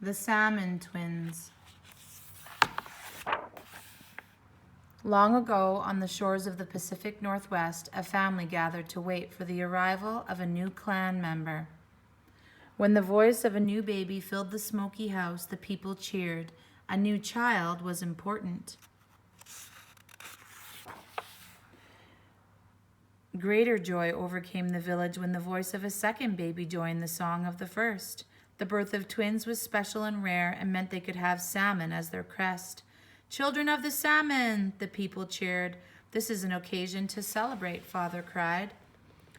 The Salmon Twins. Long ago, on the shores of the Pacific Northwest, a family gathered to wait for the arrival of a new clan member. When the voice of a new baby filled the smoky house, the people cheered. A new child was important. Greater joy overcame the village when the voice of a second baby joined the song of the first. The birth of twins was special and rare and meant they could have salmon as their crest. "Children of the salmon," the people cheered. "This is an occasion to celebrate," Father cried.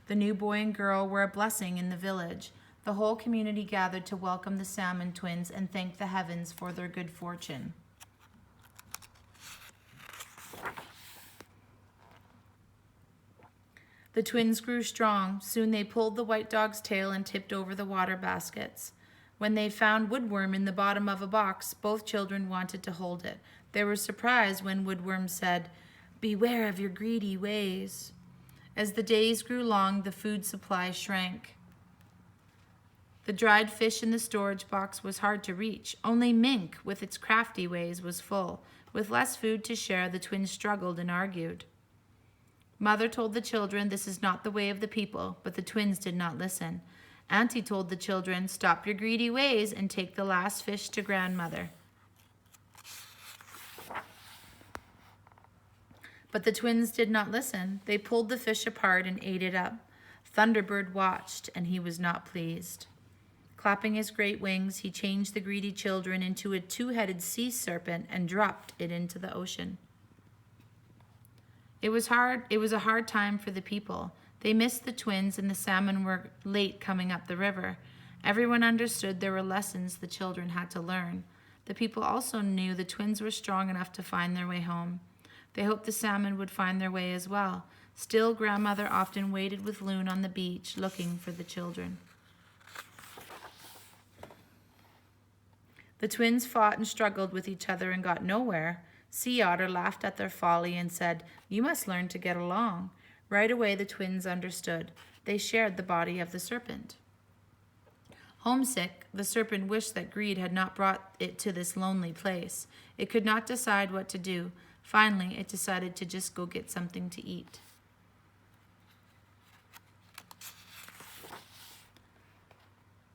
The new boy and girl were a blessing in the village. The whole community gathered to welcome the Salmon Twins and thank the heavens for their good fortune. The twins grew strong. Soon they pulled the white dog's tail and tipped over the water baskets. When they found Woodworm in the bottom of a box, both children wanted to hold it. They were surprised when Woodworm said, "Beware of your greedy ways." As the days grew long, the food supply shrank. The dried fish in the storage box was hard to reach. Only Mink, with its crafty ways, was full. With less food to share, the twins struggled and argued. Mother told the children this is not the way of the people, but the twins did not listen. Auntie told the children, "Stop your greedy ways and take the last fish to grandmother." But the twins did not listen. They pulled the fish apart and ate it up. Thunderbird watched, and he was not pleased. Clapping his great wings, he changed the greedy children into a two-headed sea serpent and dropped it into the ocean. It was a hard time for the people. They missed the twins and the salmon were late coming up the river. Everyone understood there were lessons the children had to learn. The people also knew the twins were strong enough to find their way home. They hoped the salmon would find their way as well. Still, grandmother often waited with Loon on the beach, looking for the children. The twins fought and struggled with each other and got nowhere. Sea Otter laughed at their folly and said, "You must learn to get along." Right away, the twins understood. They shared the body of the serpent. Homesick, the serpent wished that greed had not brought it to this lonely place. It could not decide what to do. Finally, it decided to just go get something to eat.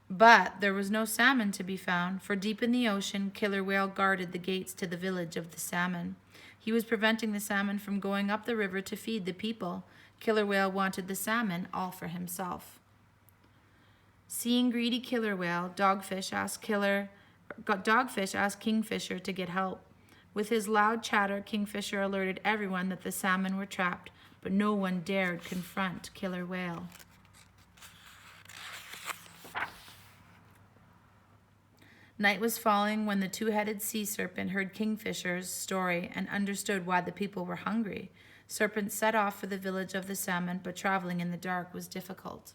But there was no salmon to be found, for deep in the ocean, Killer Whale guarded the gates to the village of the salmon. He was preventing the salmon from going up the river to feed the people. Killer Whale wanted the salmon all for himself. Seeing greedy Killer Whale, Dogfish asked Kingfisher to get help. With his loud chatter, Kingfisher alerted everyone that the salmon were trapped, but no one dared confront Killer Whale. Night was falling when the two-headed sea serpent heard Kingfisher's story and understood why the people were hungry. Serpent set off for the village of the salmon, but traveling in the dark was difficult.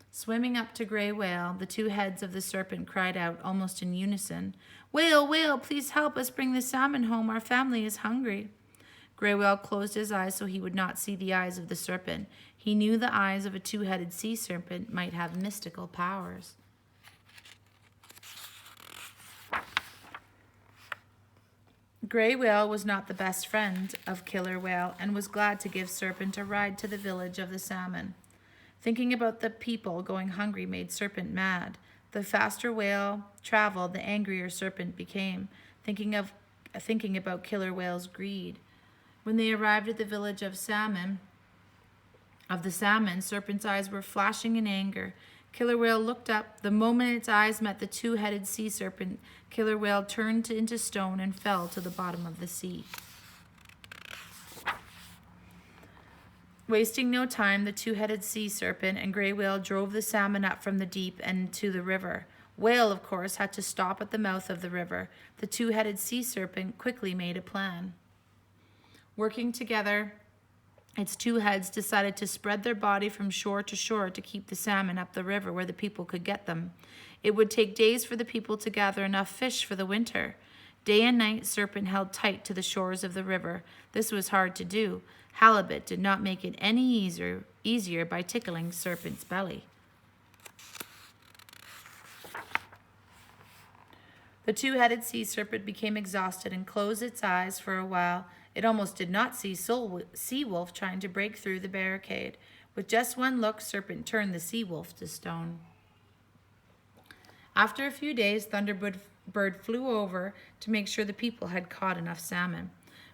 Swimming up to Gray Whale, the two heads of the serpent cried out almost in unison, "Whale, whale, please help us bring the salmon home. Our family is hungry." Gray Whale closed his eyes so he would not see the eyes of the serpent. He knew the eyes of a two-headed sea serpent might have mystical powers. Gray Whale was not the best friend of Killer Whale and was glad to give Serpent a ride to the village of the salmon. Thinking about the people going hungry made Serpent mad. The faster Whale traveled, the angrier Serpent became, thinking about Killer Whale's greed. When they arrived at the village of the salmon, Serpent's eyes were flashing in anger. Killer Whale looked up. The moment its eyes met the two-headed sea serpent, Killer Whale turned into stone and fell to the bottom of the sea. Wasting no time, the two-headed sea serpent and Gray Whale drove the salmon up from the deep and to the river. Whale, of course, had to stop at the mouth of the river. The two-headed sea serpent quickly made a plan. Working together, its two heads decided to spread their body from shore to shore to keep the salmon up the river where the people could get them. It would take days for the people to gather enough fish for the winter. Day and night, Serpent held tight to the shores of the river. This was hard to do. Halibut did not make it any easier by tickling Serpent's belly. The two-headed sea serpent became exhausted and closed its eyes for a while. It almost did not see Sea Wolf trying to break through the barricade. With just one look, Serpent turned the sea wolf to stone. After a few days, Thunderbird flew over to make sure the people had caught enough salmon.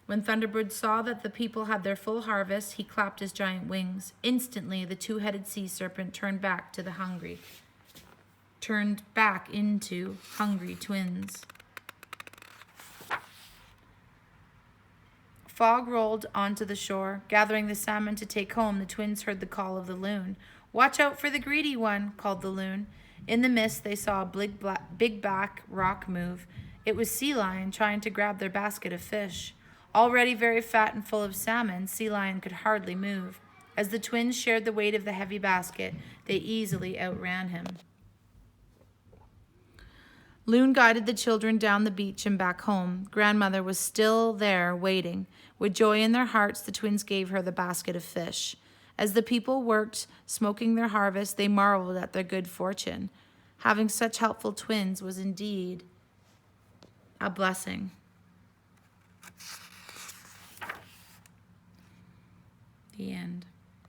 When Thunderbird saw that the people had their full harvest, he clapped his giant wings. Instantly, the two-headed sea serpent turned back into hungry twins. Fog rolled onto the shore. Gathering the salmon to take home, the twins heard the call of the loon. "Watch out for the greedy one," called the loon. In the mist, they saw a big black rock move. It was Sea Lion trying to grab their basket of fish. Already very fat and full of salmon, Sea Lion could hardly move. As the twins shared the weight of the heavy basket, they easily outran him. Loon guided the children down the beach and back home. Grandmother was still there waiting. With joy in their hearts, the twins gave her the basket of fish. As the people worked, smoking their harvest, they marveled at their good fortune. Having such helpful twins was indeed a blessing. The end.